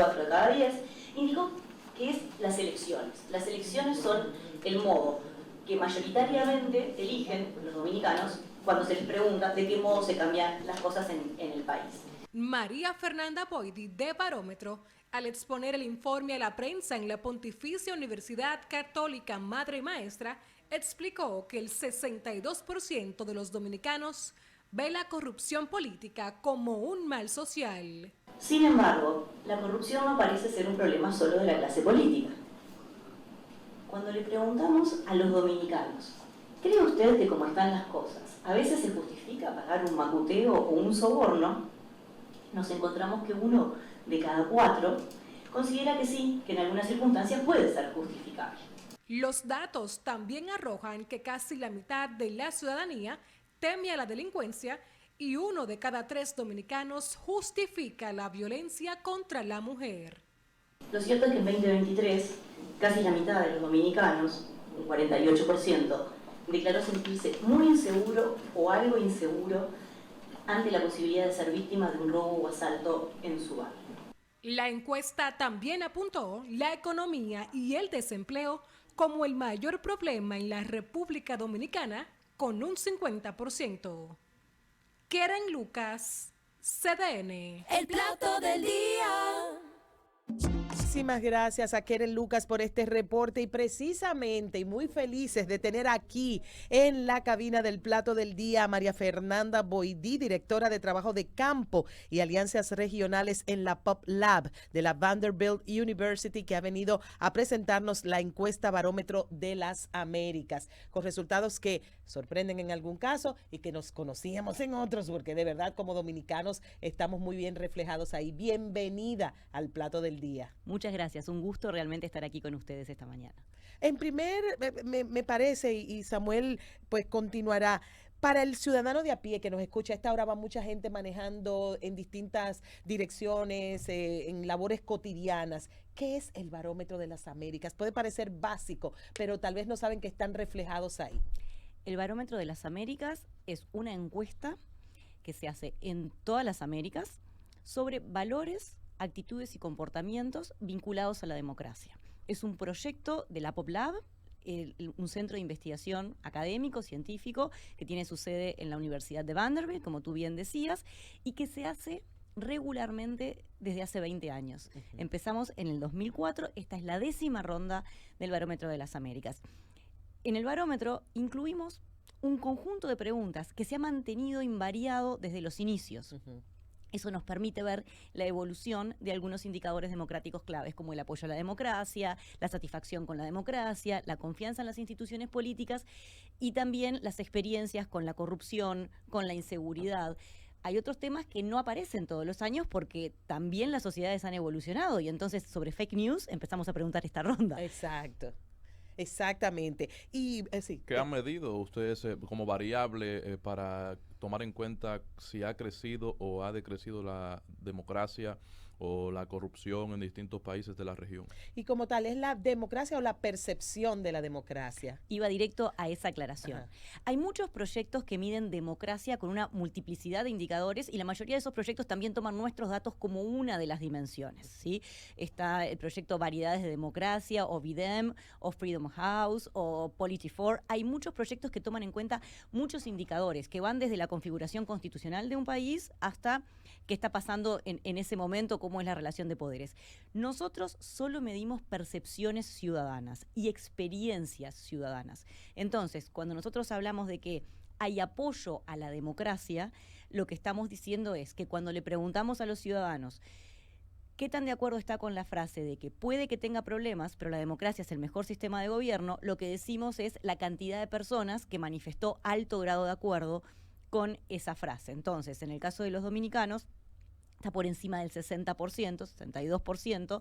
4 de cada 10, indicó que es las elecciones. Las elecciones son el modo que mayoritariamente eligen los dominicanos cuando se les pregunta de qué modo se cambian las cosas en el país. María Fernanda Boidi, de Barómetro, al exponer el informe a la prensa en la Pontificia Universidad Católica Madre y Maestra, explicó que el 62% de los dominicanos ve la corrupción política como un mal social. Sin embargo, la corrupción no parece ser un problema solo de la clase política. Cuando le preguntamos a los dominicanos, ¿cree usted que como están las cosas, a veces se justifica pagar un macuteo o un soborno? Nos encontramos que 1 de cada 4 considera que sí, que en algunas circunstancias puede ser justificable. Los datos también arrojan que casi la mitad de la ciudadanía teme a la delincuencia y 1 de cada 3 dominicanos justifica la violencia contra la mujer. Lo cierto es que en 2023, casi la mitad de los dominicanos, un 48%, declaró sentirse muy inseguro o algo inseguro ante la posibilidad de ser víctima de un robo o asalto en su barrio. La encuesta también apuntó la economía y el desempleo como el mayor problema en la República Dominicana, con un 50%. Keren Lucas, CDN. El plato del día. Muchísimas gracias a Keren Lucas por este reporte y precisamente y muy felices de tener aquí en la cabina del plato del día a María Fernanda Boidi, directora de Trabajo de Campo y Alianzas Regionales en la Pop Lab de la Vanderbilt University, que ha venido a presentarnos la encuesta Barómetro de las Américas, con resultados que sorprenden en algún caso y que nos conocíamos en otros, porque de verdad como dominicanos estamos muy bien reflejados ahí. Bienvenida al plato del día. Muchas gracias, un gusto realmente estar aquí con ustedes esta mañana. En primer, me parece, y Samuel pues continuará, para el ciudadano de a pie que nos escucha, a esta hora va mucha gente manejando en distintas direcciones, en labores cotidianas. ¿Qué es el Barómetro de las Américas? Puede parecer básico, pero tal vez no saben que están reflejados ahí. El Barómetro de las Américas es una encuesta que se hace en todas las Américas sobre valores, actitudes y comportamientos vinculados a la democracia. Es un proyecto de la Pop Lab, un centro de investigación académico, científico, que tiene su sede en la Universidad de Vanderbilt, como tú bien decías, y que se hace regularmente desde hace 20 años. Empezamos en el 2004, esta es la 10ª ronda del Barómetro de las Américas. En el barómetro incluimos un conjunto de preguntas que se ha mantenido invariado desde los inicios. Eso nos permite ver la evolución de algunos indicadores democráticos claves, como el apoyo a la democracia, la satisfacción con la democracia, la confianza en las instituciones políticas y también las experiencias con la corrupción, con la inseguridad. Hay otros temas que no aparecen todos los años porque también las sociedades han evolucionado y entonces sobre fake news empezamos a preguntar esta ronda. Exacto. Exactamente. Y sí. ¿Qué han medido ustedes como variable para tomar en cuenta si ha crecido o ha decrecido la democracia o la corrupción en distintos países de la región? Y como tal, ¿es la democracia o la percepción de la democracia? Iba directo a esa aclaración. Hay muchos proyectos que miden democracia con una multiplicidad de indicadores y la mayoría de esos proyectos también toman nuestros datos como una de las dimensiones, ¿sí? Está el proyecto Variedades de Democracia, o VIDEM, o Freedom House, o Polity4. Hay muchos proyectos que toman en cuenta muchos indicadores que van desde la configuración constitucional de un país hasta qué está pasando en ese momento, cómo es la relación de poderes. Nosotros solo medimos percepciones ciudadanas y experiencias ciudadanas. Entonces, cuando nosotros hablamos de que hay apoyo a la democracia, lo que estamos diciendo es que cuando le preguntamos a los ciudadanos qué tan de acuerdo está con la frase de que puede que tenga problemas, pero la democracia es el mejor sistema de gobierno, lo que decimos es la cantidad de personas que manifestó alto grado de acuerdo con esa frase. Entonces, en el caso de los dominicanos, está por encima del 60%, 62%,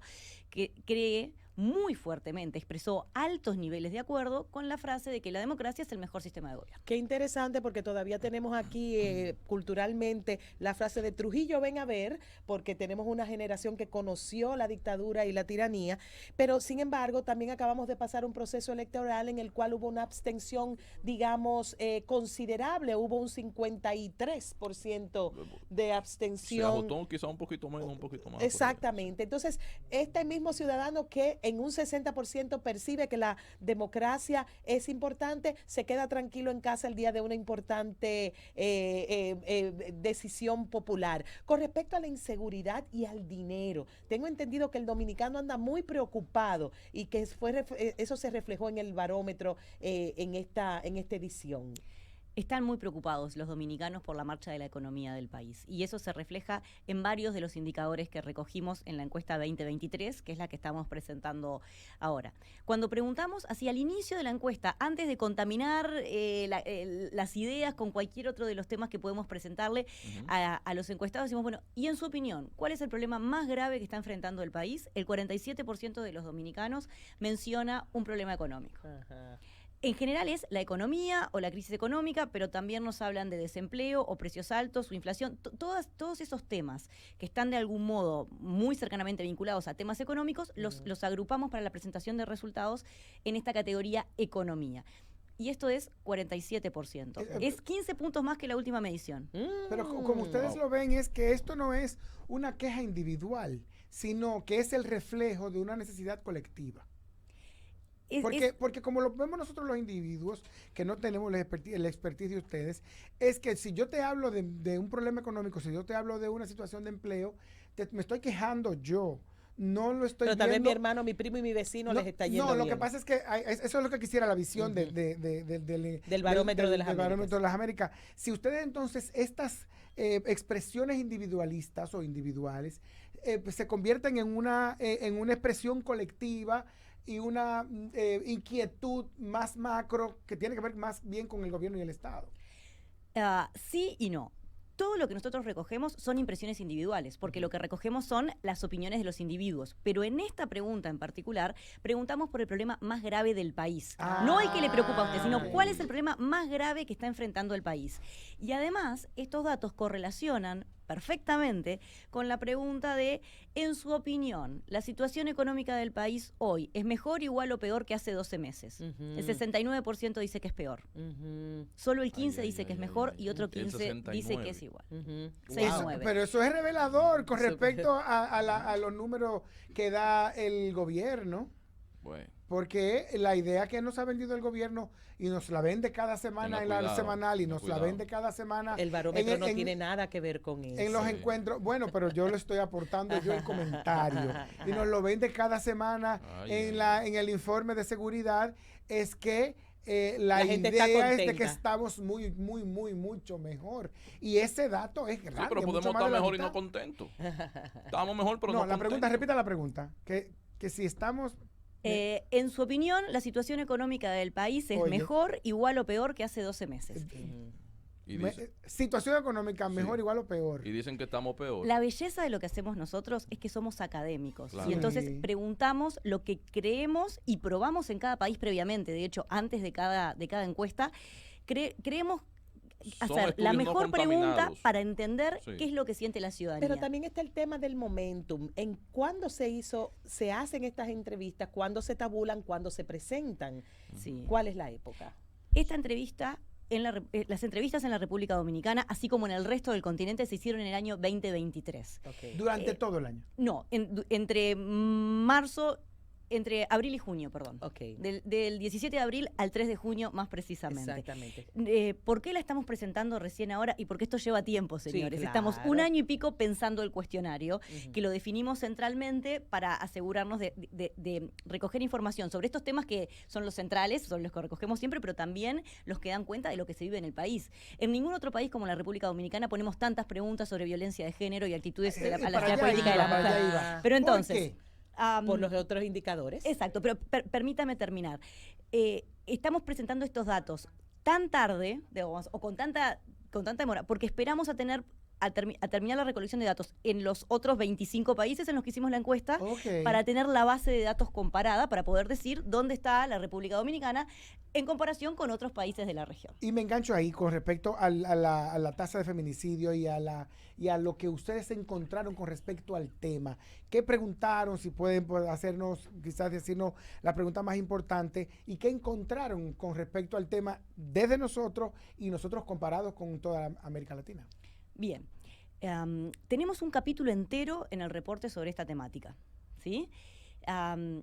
que cree muy fuertemente, expresó altos niveles de acuerdo con la frase de que la democracia es el mejor sistema de gobierno. Qué interesante, porque todavía tenemos aquí culturalmente la frase de Trujillo ven a ver, porque tenemos una generación que conoció la dictadura y la tiranía, pero sin embargo también acabamos de pasar un proceso electoral en el cual hubo una abstención, digamos, considerable, hubo un 53% de abstención. Se agotó quizá un poquito menos, un poquito más. Exactamente. Entonces, este mismo ciudadano que en un 60% percibe que la democracia es importante, se queda tranquilo en casa el día de una importante decisión popular. Con respecto a la inseguridad y al dinero, tengo entendido que el dominicano anda muy preocupado y que eso se reflejó en el barómetro en esta edición. Están muy preocupados los dominicanos por la marcha de la economía del país y eso se refleja en varios de los indicadores que recogimos en la encuesta 2023, que es la que estamos presentando ahora. Cuando preguntamos hacia el inicio de la encuesta, antes de contaminar las ideas con cualquier otro de los temas que podemos presentarle a los encuestados, decimos, bueno, y en su opinión, ¿cuál es el problema más grave que está enfrentando el país? El 47% de los dominicanos menciona un problema económico. Ajá. En general es la economía o la crisis económica, pero también nos hablan de desempleo o precios altos o inflación. Todos esos temas que están de algún modo muy cercanamente vinculados a temas económicos, los agrupamos para la presentación de resultados en esta categoría economía. Y esto es 47%. Es 15 puntos más que la última medición. Pero como ustedes lo ven, es que esto no es una queja individual, sino que es el reflejo de una necesidad colectiva. Porque como lo vemos nosotros los individuos, que no tenemos el expertise de ustedes, es que si yo te hablo de un problema económico, si yo te hablo de una situación de empleo, me estoy quejando yo. No lo estoy viendo. Pero tal vez mi hermano, mi primo y mi vecino les está yendo bien. No, lo que pasa es que eso es lo que quisiera la visión del barómetro de las Américas. Del barómetro de las Américas. Si ustedes entonces estas expresiones individualistas o individuales pues se convierten en una expresión colectiva y una inquietud más macro que tiene que ver más bien con el gobierno y el Estado. Sí y no. Todo lo que nosotros recogemos son impresiones individuales, porque lo que recogemos son las opiniones de los individuos. Pero en esta pregunta en particular, preguntamos por el problema más grave del país. No el que le preocupa a usted, sino cuál es el problema más grave que está enfrentando el país. Y además, estos datos correlacionan perfectamente con la pregunta de, en su opinión, ¿la situación económica del país hoy es mejor, igual o peor que hace 12 meses? El 69% dice que es peor. Solo el 15% dice que es mejor y otro 15% dice que es igual. 6-9. Pero eso es revelador con respecto a los números que da el gobierno. Bueno. Porque la idea que nos ha vendido el gobierno y nos la vende cada semana en la semanal y nos la vende cada semana. El barómetro no tiene nada que ver con eso. En los encuentros, bueno, pero yo le estoy aportando yo el comentario. Y nos lo vende cada semana en el informe de seguridad. Es que la idea es de que estamos mucho mejor. Y ese dato es grande. Sí, pero podemos estar mejor y no contentos. Estamos mejor, pero no contentos. Repita la pregunta. Que si estamos... en su opinión, la situación económica del país es mejor, igual o peor que hace 12 meses. Situación económica mejor, igual o peor. Y dicen que estamos peor. La belleza de lo que hacemos nosotros es que somos académicos. Claro. Y entonces preguntamos lo que creemos y probamos en cada país previamente. De hecho, antes de cada encuesta, creemos hacer la mejor pregunta para entender qué es lo que siente la ciudadanía. Pero también está el tema del momentum. ¿En cuándo se hacen estas entrevistas? ¿Cuándo se tabulan? ¿Cuándo se presentan? Sí. ¿Cuál es la época? Esta entrevista, las entrevistas en la República Dominicana, así como en el resto del continente, se hicieron en el año 2023. Okay. Durante todo el año. No, entre abril y junio, perdón. Okay. Del 17 de abril al 3 de junio, más precisamente. Exactamente. ¿Por qué la estamos presentando recién ahora? Y porque esto lleva tiempo, señores. Sí, claro. Estamos un año y pico pensando el cuestionario, que lo definimos centralmente para asegurarnos de recoger información sobre estos temas que son los centrales, son los que recogemos siempre, pero también los que dan cuenta de lo que se vive en el país. En ningún otro país como la República Dominicana ponemos tantas preguntas sobre violencia de género y actitudes a la política de la mujer. Pero entonces... por los otros indicadores. Exacto, pero permítame terminar. Estamos presentando estos datos tan tarde, digamos, o con tanta demora, porque esperamos a tener a terminar la recolección de datos en los otros 25 países en los que hicimos la encuesta, para tener la base de datos comparada, para poder decir dónde está la República Dominicana en comparación con otros países de la región. Y me engancho ahí con respecto a la tasa de feminicidio y a lo que ustedes encontraron con respecto al tema. ¿Qué preguntaron? Si pueden hacernos, quizás decirnos la pregunta más importante, y qué encontraron con respecto al tema desde nosotros y nosotros comparados con toda América Latina. Bien, tenemos un capítulo entero en el reporte sobre esta temática, ¿sí?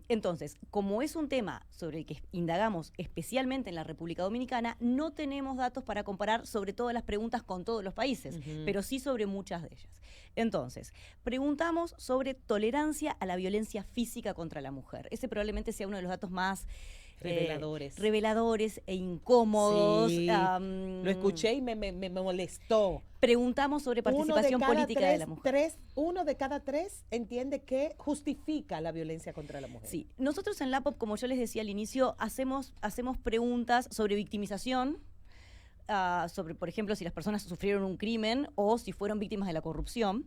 Entonces, como es un tema sobre el que indagamos especialmente en la República Dominicana, no tenemos datos para comparar sobre todas las preguntas con todos los países, pero sí sobre muchas de ellas. Entonces, preguntamos sobre tolerancia a la violencia física contra la mujer. Ese probablemente sea uno de los datos más reveladores e incómodos. Sí, lo escuché y me molestó. Preguntamos sobre participación política de la mujer. Uno de cada tres entiende que justifica la violencia contra la mujer. Sí, nosotros en LAPOP, como yo les decía al inicio, hacemos preguntas sobre victimización, sobre, por ejemplo, si las personas sufrieron un crimen o si fueron víctimas de la corrupción,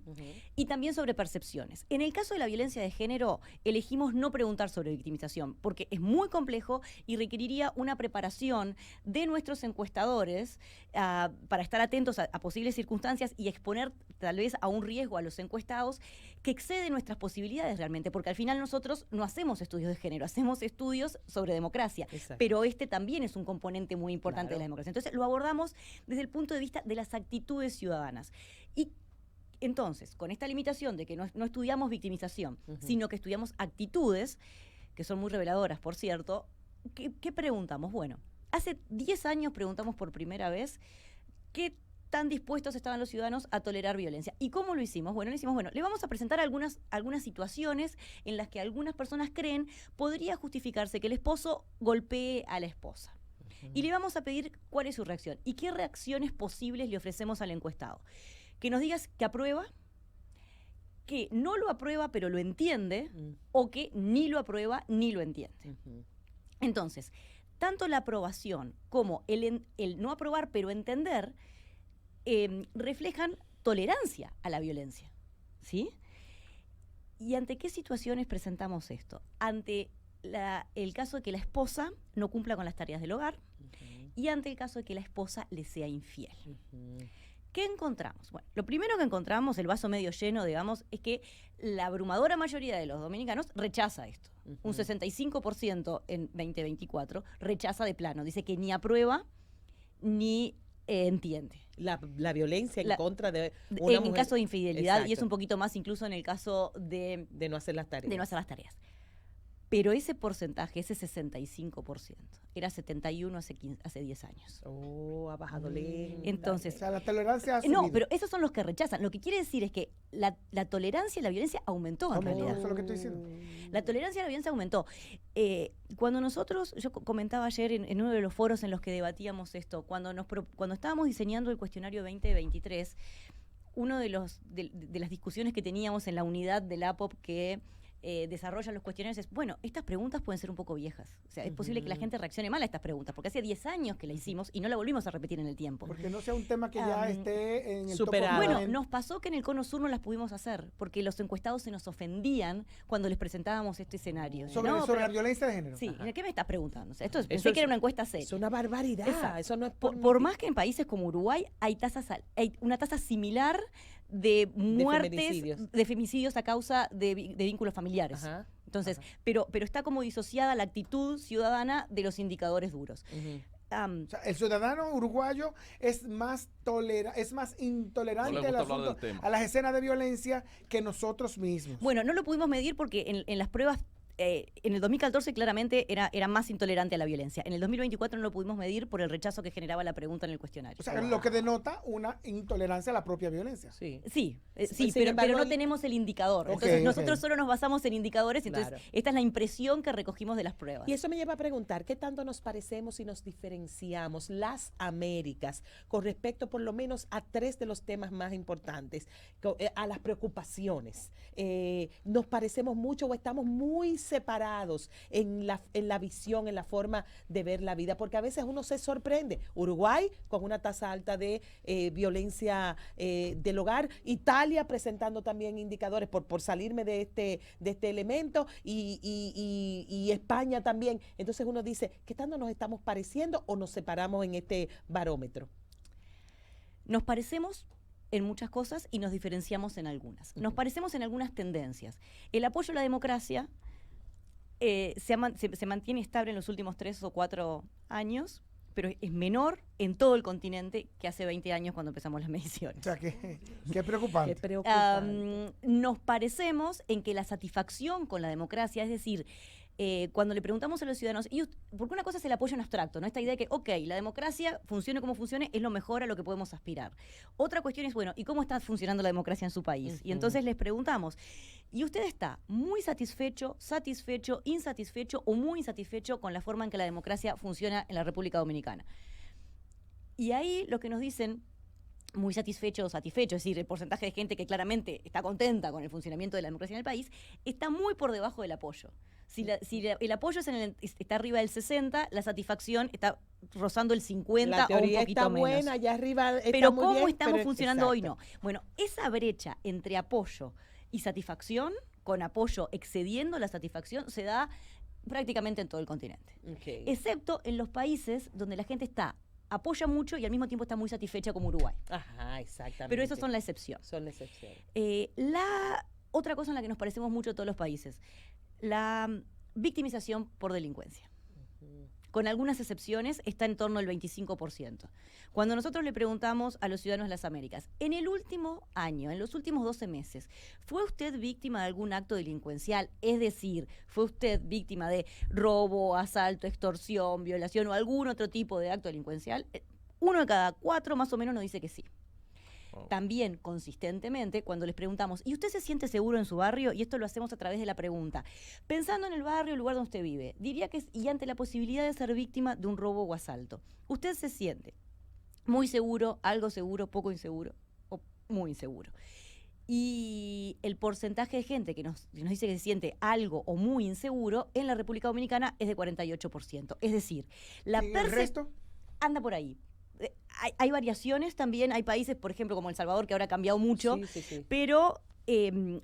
y también sobre percepciones. En el caso de la violencia de género, elegimos no preguntar sobre victimización, porque es muy complejo y requeriría una preparación de nuestros encuestadores para estar atentos a posibles circunstancias y exponer tal vez a un riesgo a los encuestados que excede nuestras posibilidades realmente, porque al final nosotros no hacemos estudios de género, hacemos estudios sobre democracia. Exacto. Pero este también es un componente muy importante de la democracia. Entonces lo abordamos desde el punto de vista de las actitudes ciudadanas. Y entonces, con esta limitación de que no estudiamos victimización, sino que estudiamos actitudes, que son muy reveladoras, por cierto, ¿qué preguntamos? Bueno, hace 10 años preguntamos por primera vez qué tan dispuestos estaban los ciudadanos a tolerar violencia. ¿Y cómo lo hicimos? Bueno, le vamos a presentar algunas situaciones en las que algunas personas creen podría justificarse que el esposo golpee a la esposa. Y le vamos a pedir cuál es su reacción y qué reacciones posibles le ofrecemos al encuestado. Que nos digas que aprueba, que no lo aprueba pero lo entiende, o que ni lo aprueba ni lo entiende. Entonces, tanto la aprobación como el no aprobar pero entender reflejan tolerancia a la violencia, ¿sí? ¿Y ante qué situaciones presentamos esto? Ante el caso de que la esposa no cumpla con las tareas del hogar y ante el caso de que la esposa le sea infiel. ¿Qué encontramos? Bueno, lo primero que encontramos, el vaso medio lleno, digamos, es que la abrumadora mayoría de los dominicanos rechaza esto. Un 65% en 2024 rechaza de plano. Dice que ni aprueba ni entiende. La violencia en contra de una mujer. En caso de infidelidad. Exacto. Y es un poquito más incluso en el caso de no hacer las tareas. De no hacer las tareas. Pero ese porcentaje, ese 65%, era 71 hace 10 años. Oh, ha bajado lento. Entonces, o sea, la tolerancia ha subido. No, pero esos son los que rechazan. Lo que quiere decir es que la tolerancia a la violencia aumentó en realidad. Eso es lo que estoy diciendo. La tolerancia a la violencia aumentó. Cuando yo comentaba ayer en uno de los foros en los que debatíamos esto, cuando estábamos diseñando el cuestionario 2023, uno de las discusiones que teníamos en la unidad del APOP que desarrollan los cuestionarios es, bueno, estas preguntas pueden ser un poco viejas. O sea, es posible que la gente reaccione mal a estas preguntas, porque hace 10 años que la hicimos y no la volvimos a repetir en el tiempo. Porque no sea un tema que ya esté en el superado. Bueno, nos pasó que en el Cono Sur no las pudimos hacer, porque los encuestados se nos ofendían cuando les presentábamos este escenario. Sobre la violencia de género. Sí, ¿qué me estás preguntando? O sea, pensé que era una encuesta seria. Es una barbaridad. Eso no es por más que en países como Uruguay hay una tasa similar de muertes, de femicidios a causa de vínculos familiares. Entonces, pero está como disociada la actitud ciudadana de los indicadores duros. O sea, el ciudadano uruguayo es más intolerante al asunto, a las escenas de violencia que nosotros mismos. Bueno, no lo pudimos medir porque en las pruebas en el 2014 claramente era más intolerante a la violencia. En el 2024 no lo pudimos medir por el rechazo que generaba la pregunta en el cuestionario. O sea, lo que denota una intolerancia a la propia violencia. Sí, pero no tenemos el indicador. Entonces nosotros solo nos basamos en indicadores, entonces esta es la impresión que recogimos de las pruebas. Y eso me lleva a preguntar, ¿qué tanto nos parecemos y nos diferenciamos las Américas con respecto por lo menos a 3 de los temas más importantes, a las preocupaciones? ¿Nos parecemos mucho o estamos muy separados en la visión, en la forma de ver la vida, porque a veces uno se sorprende. Uruguay con una tasa alta de violencia del hogar, Italia presentando también indicadores por salirme de este elemento, y España también. Entonces uno dice, ¿qué tanto nos estamos pareciendo o nos separamos en este barómetro? Nos parecemos en muchas cosas y nos diferenciamos en algunas. Nos parecemos en algunas tendencias. El apoyo a la democracia se mantiene estable en los últimos 3 o 4 años, pero es menor en todo el continente que hace 20 años cuando empezamos las mediciones. O sea, qué preocupante. Qué preocupante. Nos parecemos en que la satisfacción con la democracia, es decir, cuando le preguntamos a los ciudadanos, porque una cosa es el apoyo en abstracto, ¿no? Esta idea de que, ok, la democracia, funcione como funcione, es lo mejor a lo que podemos aspirar. Otra cuestión es, bueno, ¿y cómo está funcionando la democracia en su país? Y entonces les preguntamos, ¿y usted está muy satisfecho, insatisfecho o muy insatisfecho con la forma en que la democracia funciona en la República Dominicana? Y ahí lo que nos dicen, muy satisfecho o satisfecho, es decir, el porcentaje de gente que claramente está contenta con el funcionamiento de la democracia en el país, está muy por debajo del apoyo. Si el apoyo está arriba del 60, la satisfacción está rozando el 50 la o un teoría poquito está menos. buena, allá arriba está pero muy ¿cómo bien, estamos pero funcionando hoy? exacto. No. Bueno, esa brecha entre apoyo y satisfacción, con apoyo excediendo la satisfacción, se da prácticamente en todo el continente. Okay. Excepto en los países donde la gente apoya mucho y al mismo tiempo está muy satisfecha, como Uruguay. Ajá, exactamente. Pero esos son la excepción. Son la excepción. La otra cosa en la que nos parecemos mucho todos los países, la victimización por delincuencia. Con algunas excepciones, está en torno al 25%. Cuando nosotros le preguntamos a los ciudadanos de las Américas, en el último año, en los últimos 12 meses, ¿fue usted víctima de algún acto delincuencial? Es decir, ¿fue usted víctima de robo, asalto, extorsión, violación o algún otro tipo de acto delincuencial? 1 de cada 4 más o menos nos dice que sí. También, consistentemente, cuando les preguntamos, ¿y usted se siente seguro en su barrio? Y esto lo hacemos a través de la pregunta. Pensando en el barrio, el lugar donde usted vive, diría que, y ante la posibilidad de ser víctima de un robo o asalto, ¿usted se siente muy seguro, algo seguro, poco inseguro o muy inseguro? Y el porcentaje de gente que nos dice que se siente algo o muy inseguro en la República Dominicana es de 48%. Es decir, la ¿Y el resto? anda por ahí. Hay variaciones también, hay países, por ejemplo, como El Salvador, que ahora ha cambiado mucho, Sí. pero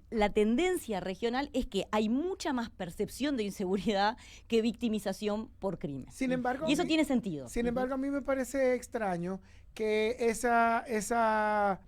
la tendencia regional es que hay mucha más percepción de inseguridad que victimización por crimen. Sin embargo, y eso tiene sentido. Sin embargo, a mí me parece extraño que esa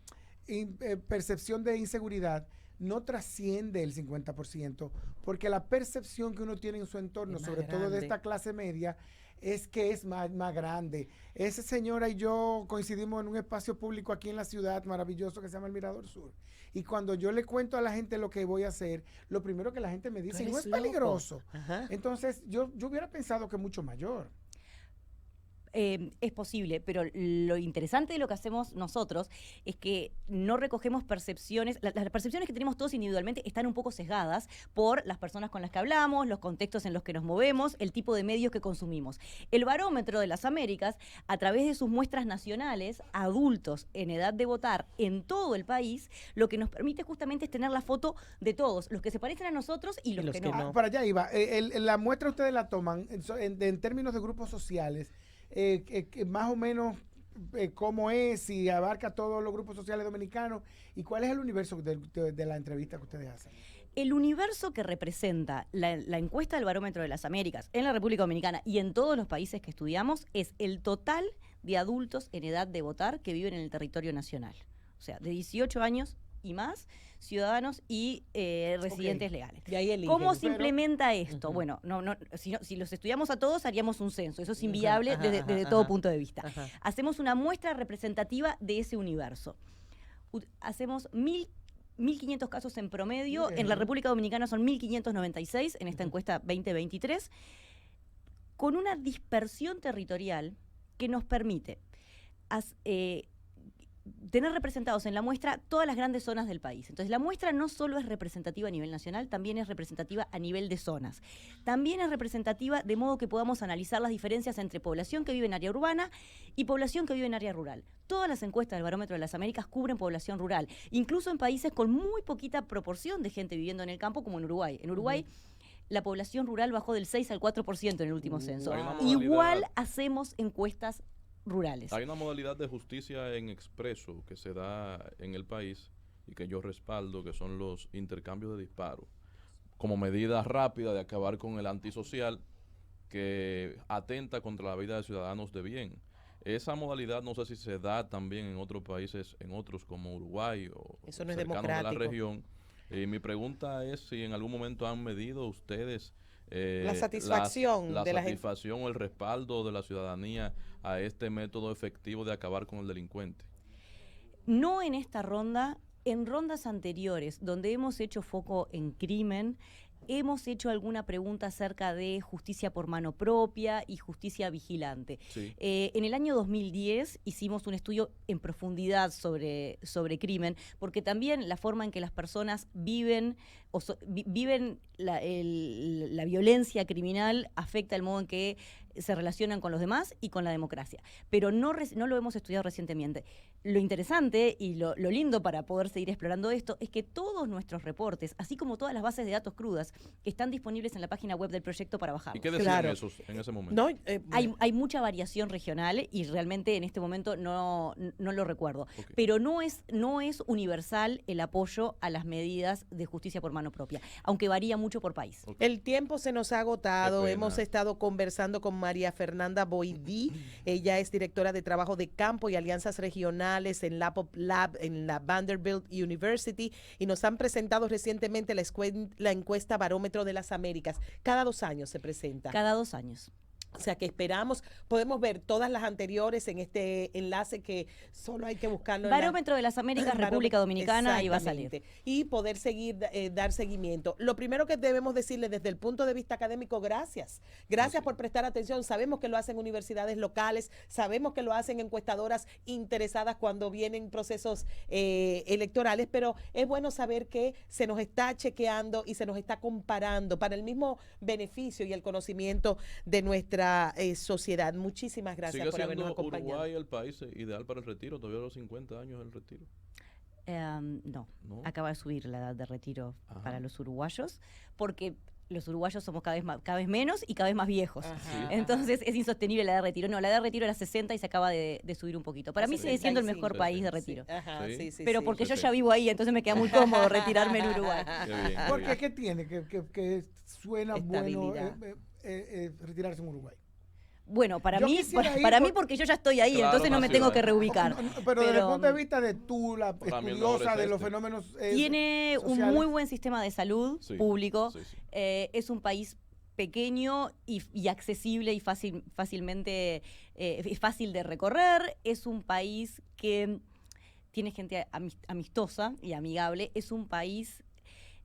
percepción de inseguridad no trasciende el 50%, porque la percepción que uno tiene en su entorno, sobre todo de esta clase media, es que es más grande. Esa señora y yo coincidimos en un espacio público aquí en la ciudad maravilloso que se llama el Mirador Sur. Y cuando yo le cuento a la gente lo que voy a hacer, lo primero que la gente me dice, no es peligroso. Entonces, yo hubiera pensado que mucho mayor. Es posible, pero lo interesante de lo que hacemos nosotros es que no recogemos percepciones. Las percepciones que tenemos todos individualmente están un poco sesgadas por las personas con las que hablamos, los contextos en los que nos movemos, el tipo de medios que consumimos. El Barómetro de las Américas, a través de sus muestras nacionales, adultos en edad de votar en todo el país, lo que nos permite justamente es tener la foto de todos, los que se parecen a nosotros y los que no. Para allá iba. La muestra ustedes la toman en términos de grupos sociales. Más o menos cómo es, si abarca todos los grupos sociales dominicanos y cuál es el universo de la entrevista que ustedes hacen. El universo que representa la encuesta del Barómetro de las Américas en la República Dominicana y en todos los países que estudiamos es el total de adultos en edad de votar que viven en el territorio nacional. O sea, de 18 años y más, ciudadanos y residentes legales. Y ahí eligen. ¿Cómo se implementa esto? Bueno, si los estudiamos a todos haríamos un censo. Eso es inviable desde todo punto de vista. Hacemos una muestra representativa de ese universo. Hacemos 1.500 casos en promedio. En la República Dominicana son 1.596 en esta encuesta 2023, con una dispersión territorial que nos permite tener representados en la muestra todas las grandes zonas del país. Entonces, la muestra no solo es representativa a nivel nacional, también es representativa a nivel de zonas. También es representativa de modo que podamos analizar las diferencias entre población que vive en área urbana y población que vive en área rural. Todas las encuestas del Barómetro de las Américas cubren población rural, incluso en países con muy poquita proporción de gente viviendo en el campo, como en Uruguay. En Uruguay, la población rural bajó del 6 al 4% en el último censo. Hay una modalidad. Igual hacemos encuestas rurales. Hay una modalidad de justicia en expreso que se da en el país y que yo respaldo, que son los intercambios de disparos, como medida rápida de acabar con el antisocial que atenta contra la vida de ciudadanos de bien. Esa modalidad no sé si se da también en otros países, en otros como Uruguay o Eso no es cercanos de la democrático. región. Mi pregunta es si en algún momento han medido ustedes La satisfacción la de la gente. satisfacción o el respaldo de la ciudadanía a este método efectivo de acabar con el delincuente. No en esta ronda, en rondas anteriores, donde hemos hecho foco en crimen, hemos hecho alguna pregunta acerca de justicia por mano propia y justicia vigilante. Sí. En el año 2010 hicimos un estudio en profundidad sobre crimen, porque también la forma en que las personas viven viven la violencia criminal afecta el modo en que se relacionan con los demás y con la democracia. Pero no lo hemos estudiado recientemente. Lo interesante y lo lindo para poder seguir explorando esto es que todos nuestros reportes, así como todas las bases de datos crudas, están disponibles en la página web del proyecto para bajarlos. ¿Y qué decían esos en ese momento? No, Hay mucha variación regional y realmente en este momento no lo recuerdo. Okay. Pero no es universal el apoyo a las medidas de justicia por mano propia, aunque varía mucho por país. Okay. El tiempo se nos ha agotado. Qué pena. Hemos estado conversando con María Fernanda Boydí. Ella es directora de trabajo de campo y alianzas regionales en la Vanderbilt University, y nos han presentado recientemente la encuesta Barómetro de las Américas. Cada 2 años se presenta. Cada 2 años. O sea que esperamos, podemos ver todas las anteriores en este enlace que solo hay que buscarlo. Barómetro de las Américas, República Dominicana, y va a salir. Exactamente. Y poder seguir, dar seguimiento. Lo primero que debemos decirle desde el punto de vista académico, gracias. Gracias por prestar atención. Sabemos que lo hacen universidades locales, sabemos que lo hacen encuestadoras interesadas cuando vienen procesos electorales, pero es bueno saber que se nos está chequeando y se nos está comparando para el mismo beneficio y el conocimiento de nuestra sociedad. Muchísimas gracias ¿Sigue por habernos siendo acompañado. Uruguay el país ideal para el retiro? ¿Todavía a los 50 años el retiro? No, acaba de subir la edad de retiro para los uruguayos, porque los uruguayos somos cada vez menos y cada vez más viejos. Ajá. Entonces es insostenible la edad de retiro. No, la edad de retiro era 60 y se acaba de subir un poquito. Para mí sigue siendo el mejor 75. país de retiro. Ajá, Sí. Pero porque yo ya vivo ahí, entonces me queda muy cómodo retirarme en Uruguay. Qué bien, qué Porque bien. ¿qué tiene? Que suena bueno Estabilidad. retirarse en Uruguay. Bueno, para Yo mí quisiera ir porque yo ya estoy ahí, Claro, entonces no me tengo ciudad. que reubicar. Pero desde el punto de vista de tú, la Para mí el estudiosa mejor es de los este. fenómenos tiene un sociales. muy buen sistema de salud Sí, público. sí, sí. Es un país pequeño y accesible y fácilmente fácil de recorrer. Es un país que tiene gente amistosa y amigable. Es un país...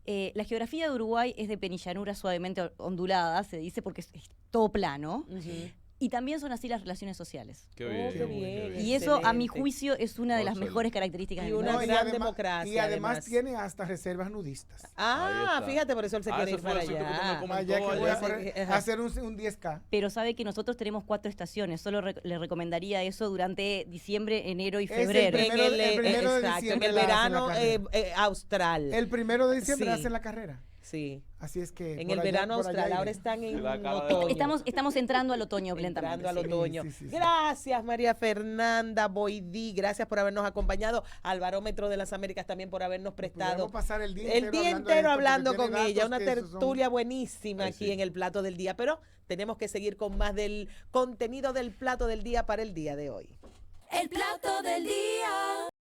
la geografía de Uruguay es de penillanura suavemente ondulada, se dice, porque es todo plano. Ujú. Y también son así las relaciones sociales. Qué bien, qué bien. Y eso, a mi Excelente. juicio, es una de las Excelente. mejores características Y de mi una país. gran democracia, Y además además. tiene hasta reservas nudistas. Ahí Ah, está. fíjate, por eso él se quiere ese ir fue para el sitio que tú me allá. comentó Allá que voy ayer. a hacer un 10K. Pero sabe que nosotros tenemos 4 estaciones. Solo le recomendaría eso durante diciembre, enero y Es el febrero. primero- el primero de exacto, en diciembre el la hacen la verano carrera. austral. El 1 de diciembre Sí. hacen la carrera. Sí. Así es que. En por el allá- verano por allá austral, iré. ahora están en La cara de- otoño. Estamos entrando al otoño lentamente. Entrando al sí. otoño. Sí. Gracias, María Fernanda Boydí. Gracias por habernos acompañado. Al Barómetro de las Américas también por habernos prestado Podemos pasar el día el día de entero esto, hablando porque con tiene ella. datos Una que esos son- tertulia buenísima Ay, aquí sí. en el Plato del Día. Pero tenemos que seguir con más del contenido del Plato del Día para el día de hoy. El plato del día.